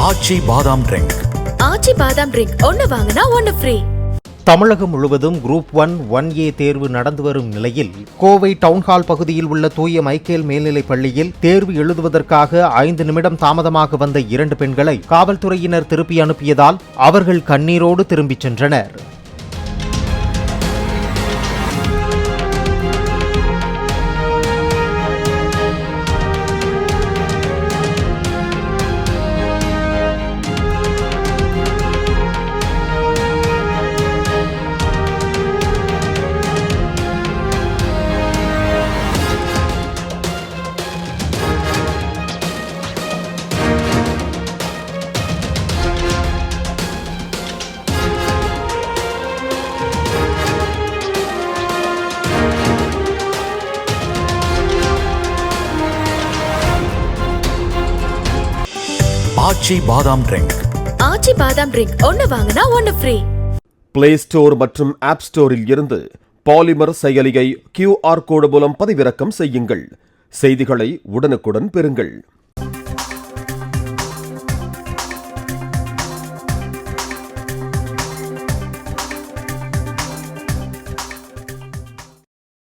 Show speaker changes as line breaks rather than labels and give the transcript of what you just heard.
ஆச்சி பாதாம் ட்ரிங்க்.
ஆச்சி பாதாம் ட்ரிங்க் ஒன்னு வாங்கினா ஒன்னு ஃப்ரீ.
தமிழகம் முழுவதும் குரூப் 1 தேர்வு நடந்து வரும் நிலையில் கோவை டவுன்ஹால் பகுதியில் உள்ள தூய மைக்கேல் மேல்நிலைப் பள்ளியில் தேர்வு எழுதுவதற்காக 5 நிமிடம் தாமதமாக வந்த 2 பெண்களை காவல்துறையினர் திருப்பி அனுப்பியதால் அவர்கள் கண்ணீரோடு திரும்பிச் சென்றனர்.
ஆச்சி பாதாம் ட்ரிங்க்.
ஆச்சி பாதாம் ட்ரிங்க் ஒன்னு வாங்கினா ஒன்னு ஃப்ரீ.
பிளே ஸ்டோர் மற்றும் ஆப் ஸ்டோரில் இருந்து பாலிமர் செயலியை QR கோடு மூலம் பதிவிறக்கம் செய்யுங்கள். செய்திகளை உடனுக்குடன் பெறுங்கள்.